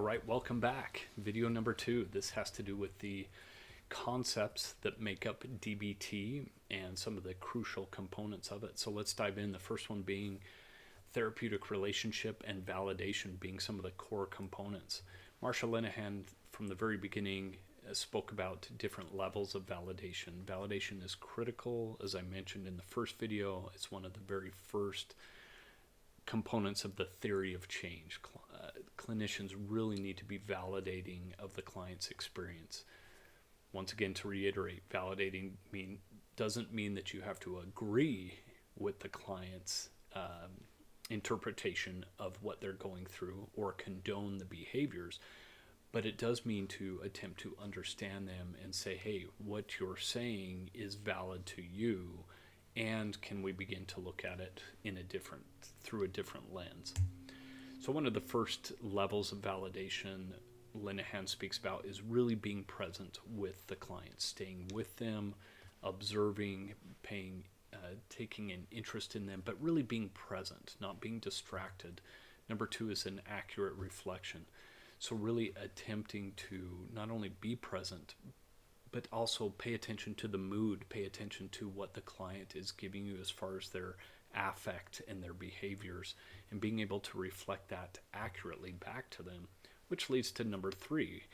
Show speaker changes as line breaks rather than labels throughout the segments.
All right, welcome back. Video number 2. This has to do with the concepts that make up DBT and some of the crucial components of it. So let's dive in. The first one being therapeutic relationship and validation being some of the core components. Marsha Linehan, from the very beginning, spoke about different levels of validation. Validation is critical, as I mentioned in the first video. It's one of the very first components of the theory of change. Clinicians really need to be validating of the client's experience. Once again, to reiterate, validating doesn't mean that you have to agree with the client's interpretation of what they're going through or condone the behaviors, but it does mean to attempt to understand them and say, hey, what you're saying is valid to you, and can we begin to look at it through a different lens. So one of the first levels of validation Linehan speaks about is really being present with the client, staying with them, observing, taking an interest in them, but really being present, not being distracted. Number 2 is an accurate reflection. So really attempting to not only be present, but also pay attention to the mood, pay attention to what the client is giving you as far as their affect and their behaviors, and being able to reflect that accurately back to them, which leads to number 3,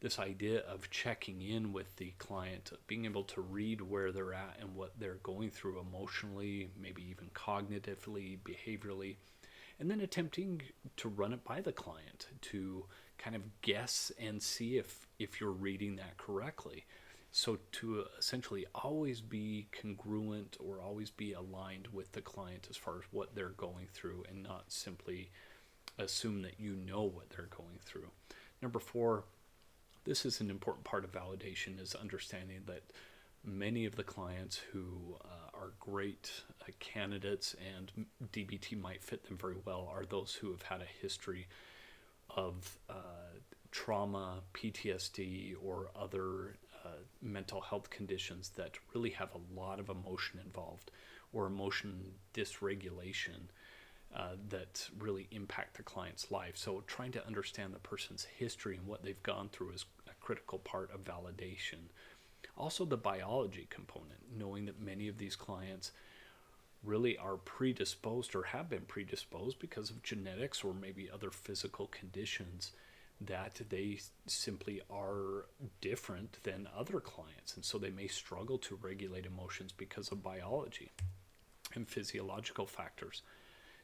this idea of checking in with the client, being able to read where they're at and what they're going through emotionally, maybe even cognitively, behaviorally, and then attempting to run it by the client to kind of guess and see if you're reading that correctly. So to essentially always be congruent or always be aligned with the client as far as what they're going through, and not simply assume that you know what they're going through. Number 4, this is an important part of validation, is understanding that many of the clients who are great candidates and DBT might fit them very well are those who have had a history of trauma, PTSD, or other mental health conditions that really have a lot of emotion involved, or emotion dysregulation that really impact the client's life. So trying to understand the person's history and what they've gone through is a critical part of validation. Also the biology component, knowing that many of these clients really are predisposed or have been predisposed because of genetics or maybe other physical conditions, that they simply are different than other clients, and so they may struggle to regulate emotions because of biology and physiological factors.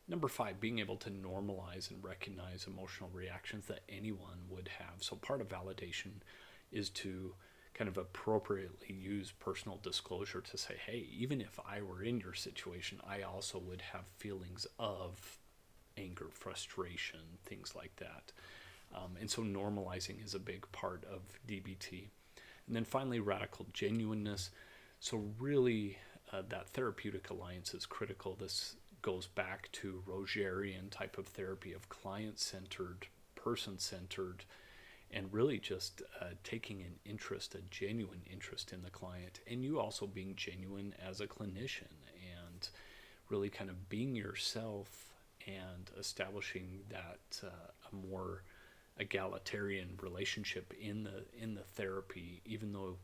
Number 5, being able to normalize and recognize emotional reactions that anyone would have. So part of validation is to kind of appropriately use personal disclosure to say, hey, even if I were in your situation, I also would have feelings of anger, frustration, things like that. And so normalizing is a big part of DBT. And then finally, radical genuineness. So really, that therapeutic alliance is critical. This goes back to Rogerian type of therapy of client-centered, person-centered, and really just taking an interest, a genuine interest in the client, and you also being genuine as a clinician, and really kind of being yourself and establishing that a more egalitarian relationship in the therapy. Even though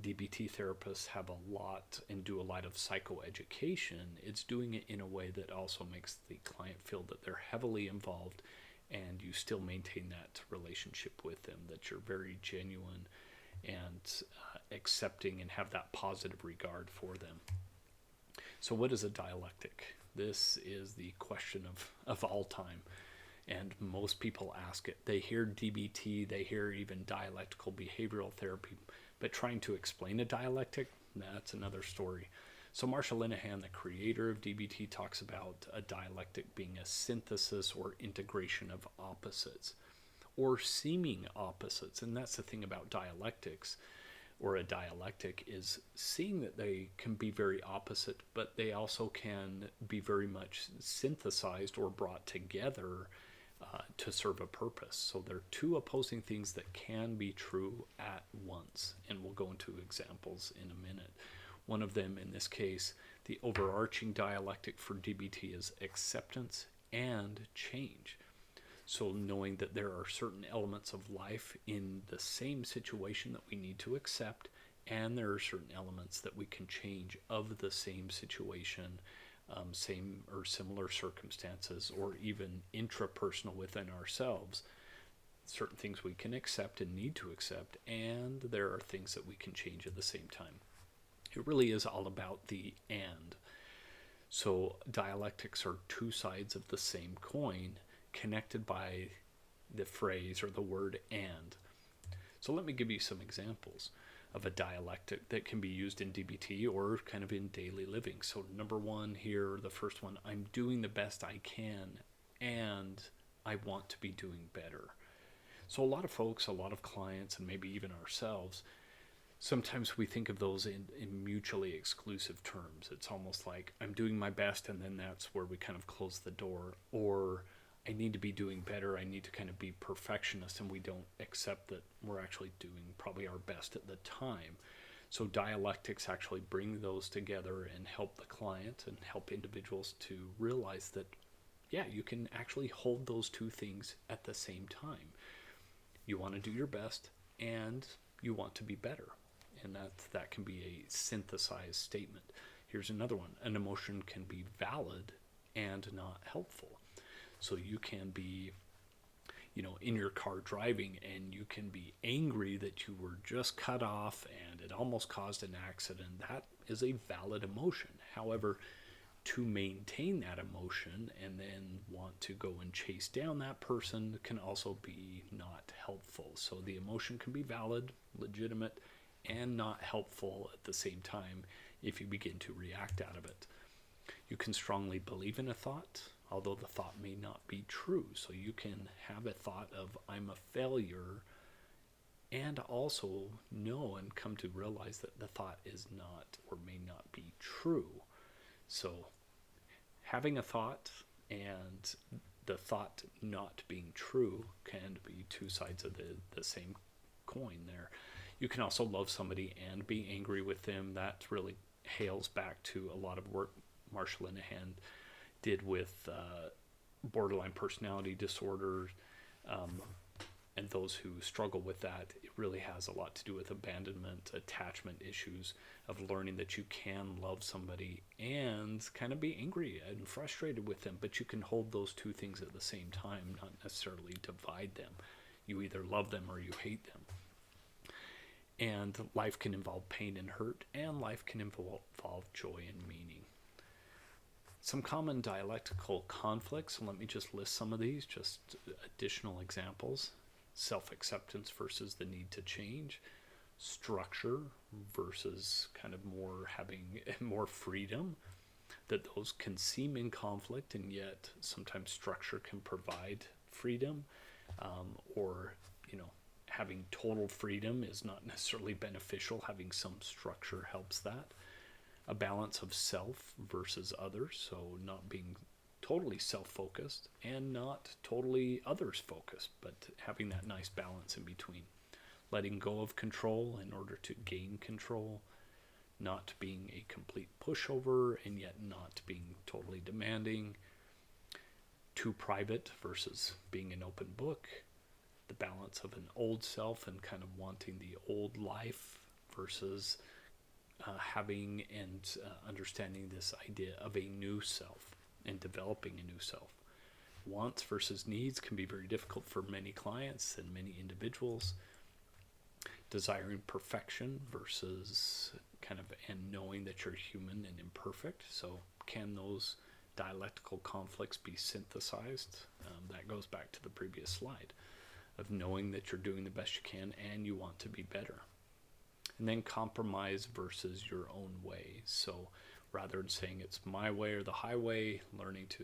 DBT therapists have a lot and do a lot of psychoeducation, it's doing it in a way that also makes the client feel that they're heavily involved, and you still maintain that relationship with them, that you're very genuine and accepting and have that positive regard for them. So what is a dialectic? This is the question of all time. And most people ask it. They hear DBT, they hear even dialectical behavioral therapy, but trying to explain a dialectic, that's another story. So Marsha Linehan, the creator of DBT, talks about a dialectic being a synthesis or integration of opposites, or seeming opposites. And that's the thing about dialectics, or a dialectic, is seeing that they can be very opposite, but they also can be very much synthesized or brought together to serve a purpose. So they're two opposing things that can be true at once, and we'll go into examples in a minute. One of them, in this case, the overarching dialectic for DBT is acceptance and change. So knowing that there are certain elements of life in the same situation that we need to accept, and there are certain elements that we can change of the same situation, same or similar circumstances, or even intrapersonal within ourselves. Certain things we can accept and need to accept, and there are things that we can change at the same time. It really is all about the and. So dialectics are two sides of the same coin connected by the phrase or the word and. So let me give you some examples of a dialectic that can be used in DBT or kind of in daily living. So number one here, the first one, I'm doing the best I can and I want to be doing better. So a lot of folks, a lot of clients, and maybe even ourselves, sometimes we think of those in mutually exclusive terms. It's almost like I'm doing my best, and then that's where we kind of close the door. Or I need to be doing better. I need to kind of be perfectionist, and we don't accept that we're actually doing probably our best at the time. So dialectics actually bring those together and help the client and help individuals to realize that, yeah, you can actually hold those two things at the same time. You want to do your best, and you want to be better. And that can be a synthesized statement. Here's another one. An emotion can be valid and not helpful. So you can be, in your car driving, and you can be angry that you were just cut off and it almost caused an accident. That is a valid emotion. However, to maintain that emotion and then want to go and chase down that person can also be not helpful. So the emotion can be valid, legitimate, and not helpful at the same time if you begin to react out of it. You can strongly believe in a thought, although the thought may not be true. So you can have a thought of I'm a failure and also know and come to realize that the thought is not or may not be true. So having a thought and the thought not being true can be two sides of the same coin there. You can also love somebody and be angry with them. That really hails back to a lot of work Marsha Linehan did with borderline personality disorders, and those who struggle with that. It really has a lot to do with abandonment, attachment issues, of learning that you can love somebody and kind of be angry and frustrated with them, but you can hold those two things at the same time, not necessarily divide them. You either love them or you hate them. And life can involve pain and hurt, and life can involve joy and meaning. Some common dialectical conflicts, and let me just list some of these, just additional examples. Self-acceptance versus the need to change. Structure versus kind of more having more freedom. That those can seem in conflict, and yet sometimes structure can provide freedom, or having total freedom is not necessarily beneficial. Having some structure helps that. A balance of self versus others, so not being totally self-focused and not totally others-focused, but having that nice balance in between. Letting go of control in order to gain control, not being a complete pushover and yet not being totally demanding. Too private versus being an open book. The balance of an old self and kind of wanting the old life versus having and understanding this idea of a new self and developing a new self. Wants versus needs can be very difficult for many clients and many individuals. Desiring perfection versus and knowing that you're human and imperfect. So can those dialectical conflicts be synthesized? That goes back to the previous slide of knowing that you're doing the best you can and you want to be better. And then compromise versus your own way. So rather than saying it's my way or the highway, learning to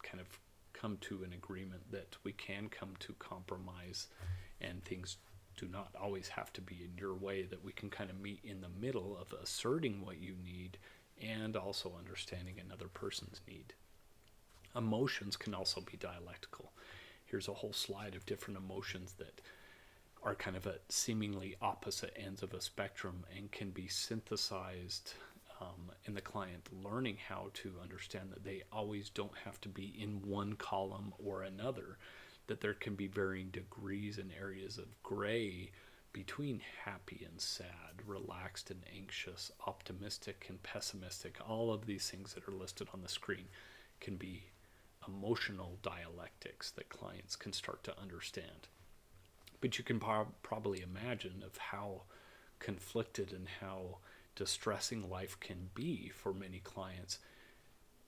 kind of come to an agreement that we can come to compromise, and things do not always have to be in your way, that we can kind of meet in the middle of asserting what you need and also understanding another person's need. Emotions can also be dialectical. Here's a whole slide of different emotions that are kind of at seemingly opposite ends of a spectrum and can be synthesized in the client learning how to understand that they always don't have to be in one column or another. that there can be varying degrees and areas of gray between happy and sad, relaxed and anxious, optimistic and pessimistic. All of these things that are listed on the screen can be emotional dialectics that clients can start to understand. But you can probably imagine of how conflicted and how distressing life can be for many clients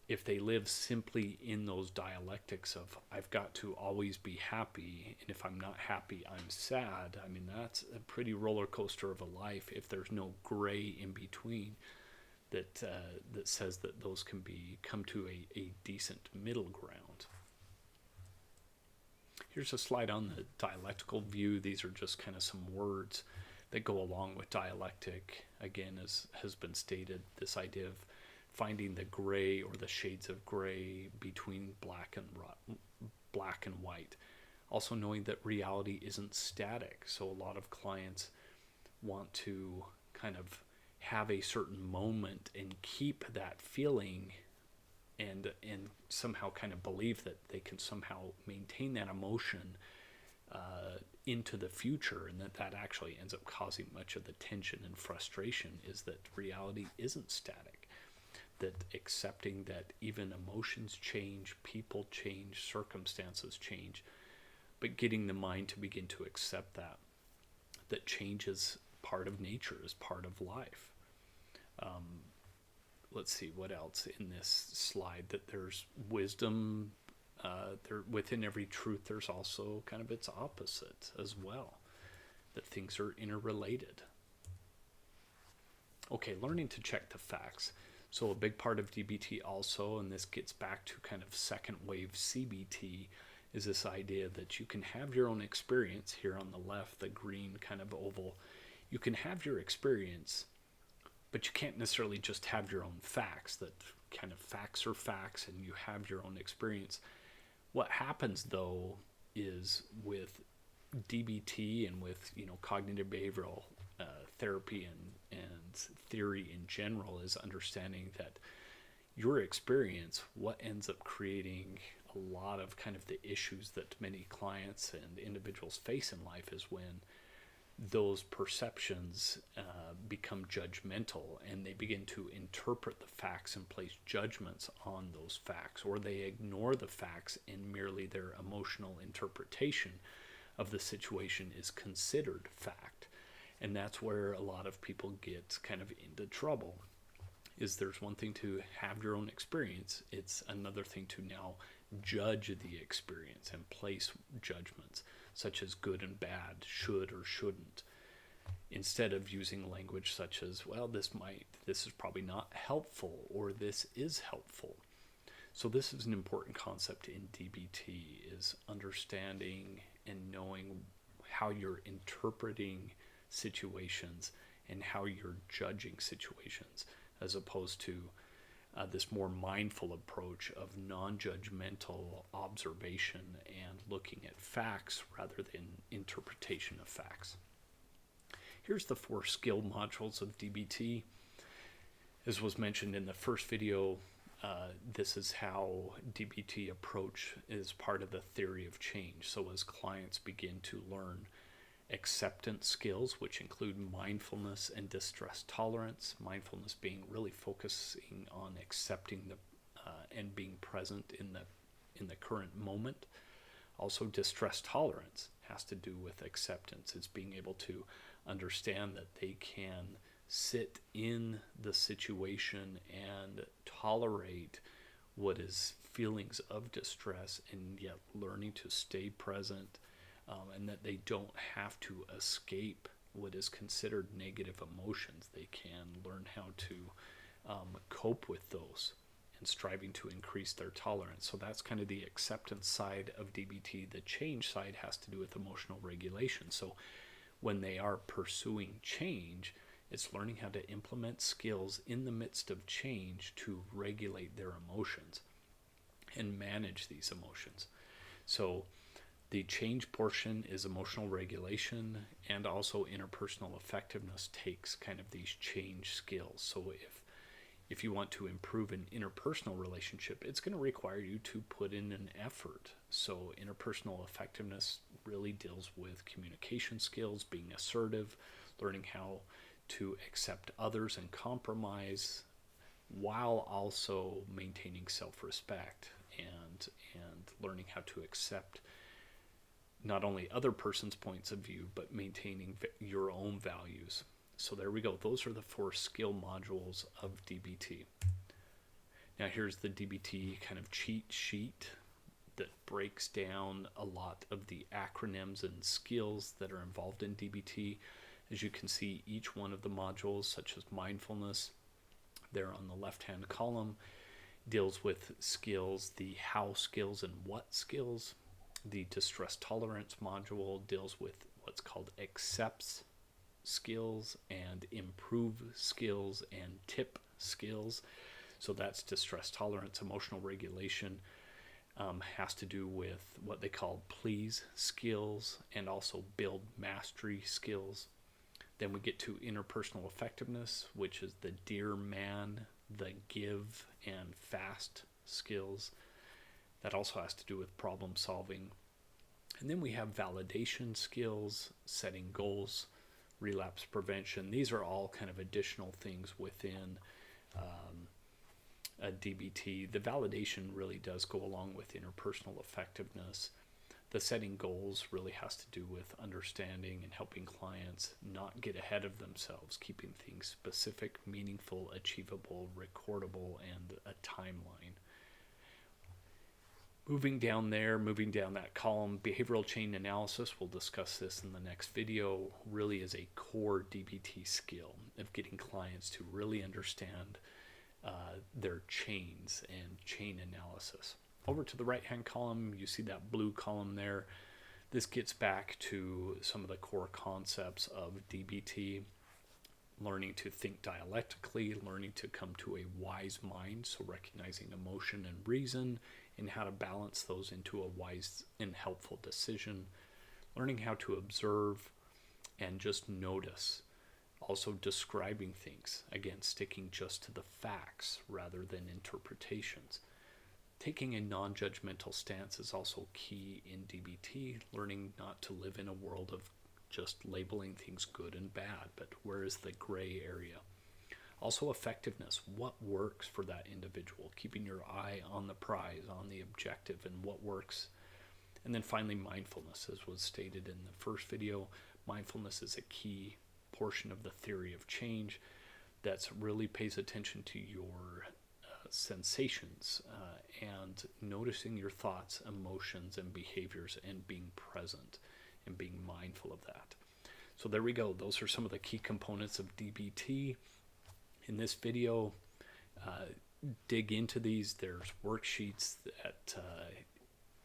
if they live simply in those dialectics of I've got to always be happy, and if I'm not happy, I'm sad. I mean, that's a pretty roller coaster of a life if there's no gray in between that says that those can come to a decent middle ground. Here's a slide on the dialectical view. These are just kind of some words that go along with dialectic. Again, as has been stated, this idea of finding the gray or the shades of gray between black and white. Also knowing that reality isn't static. So a lot of clients want to kind of have a certain moment and keep that feeling and somehow kind of believe that they can somehow maintain that emotion into the future, and that actually ends up causing much of the tension and frustration, is that reality isn't static. That accepting that even emotions change, people change, circumstances change, but getting the mind to begin to accept that change is part of nature, is part of life. Let's see what else in this slide, that there's wisdom, within every truth there's also kind of its opposite as well, that things are interrelated. Okay, learning to check the facts. So a big part of DBT also, and this gets back to kind of second wave CBT, is this idea that you can have your own experience. Here on the left, the green kind of oval, you can have your experience, but you can't necessarily just have your own facts. That kind of facts are facts and you have your own experience. What happens though is with DBT and with cognitive behavioral therapy and theory in general, is understanding that your experience, what ends up creating a lot of kind of the issues that many clients and individuals face in life, is when those perceptions become judgmental and they begin to interpret the facts and place judgments on those facts, or they ignore the facts and merely their emotional interpretation of the situation is considered fact. And that's where a lot of people get kind of into trouble. Is there's one thing to have your own experience, it's another thing to now judge the experience and place judgments such as good and bad, should or shouldn't, instead of using language such as, well, this is probably not helpful, or this is helpful. So this is an important concept in DBT, is understanding and knowing how you're interpreting situations and how you're judging situations, as opposed to this more mindful approach of non-judgmental observation and looking at facts rather than interpretation of facts. Here's the 4 skill modules of DBT. As was mentioned in the first video, this is how DBT approach is part of the theory of change. So as clients begin to learn acceptance skills, which include mindfulness and distress tolerance, mindfulness being really focusing on accepting and being present in the current moment. Also, distress tolerance has to do with acceptance. It's being able to understand that they can sit in the situation and tolerate what is feelings of distress, and yet learning to stay present, and that they don't have to escape what is considered negative emotions. They can learn how to cope with those, and striving to increase their tolerance. So that's kind of the acceptance side of DBT. The change side has to do with emotional regulation. So when they are pursuing change, it's learning how to implement skills in the midst of change to regulate their emotions and manage these emotions. So the change portion is emotional regulation, and also interpersonal effectiveness takes kind of these change skills. So If you want to improve an interpersonal relationship, it's going to require you to put in an effort. So interpersonal effectiveness really deals with communication skills, being assertive, learning how to accept others and compromise, while also maintaining self-respect and learning how to accept not only other person's points of view, but maintaining your own values. So there we go. Those are the 4 skill modules of DBT. Now here's the DBT kind of cheat sheet that breaks down a lot of the acronyms and skills that are involved in DBT. As you can see, each one of the modules, such as mindfulness, there on the left-hand column, deals with skills, the how skills and what skills. The distress tolerance module deals with what's called accepts skills and improve skills and tip skills. So that's distress tolerance, emotional regulation, has to do with what they call please skills and also build mastery skills. Then we get to interpersonal effectiveness, which is the dear man, the give and fast skills. That also has to do with problem solving. And then we have validation skills, setting goals, relapse prevention. These are all kind of additional things within a DBT. The validation really does go along with interpersonal effectiveness. The setting goals really has to do with understanding and helping clients not get ahead of themselves, keeping things specific, meaningful, achievable, recordable, and a timeline. Moving down that column, behavioral chain analysis, we'll discuss this in the next video, really is a core DBT skill of getting clients to really understand their chains and chain analysis. Over to the right-hand column, you see that blue column there. This gets back to some of the core concepts of DBT, learning to think dialectically, learning to come to a wise mind, so recognizing emotion and reason, and how to balance those into a wise and helpful decision, learning how to observe and just notice, also describing things, again, sticking just to the facts rather than interpretations. Taking a non-judgmental stance is also key in DBT, learning not to live in a world of just labeling things good and bad, but where is the gray area? Also effectiveness, what works for that individual, keeping your eye on the prize, on the objective, and what works. And then finally, mindfulness, as was stated in the first video. Mindfulness is a key portion of the theory of change that really pays attention to your sensations and noticing your thoughts, emotions, and behaviors, and being present and being mindful of that. So there we go. Those are some of the key components of DBT. In this video, dig into these. There's worksheets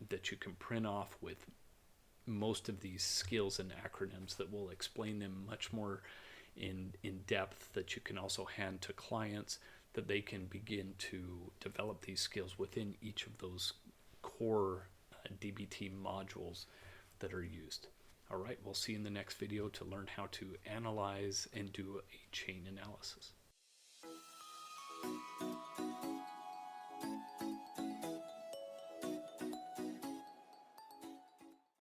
that you can print off with most of these skills and acronyms that will explain them much more in depth, that you can also hand to clients, that they can begin to develop these skills within each of those core DBT modules that are used. All right, we'll see you in the next video to learn how to analyze and do a chain analysis.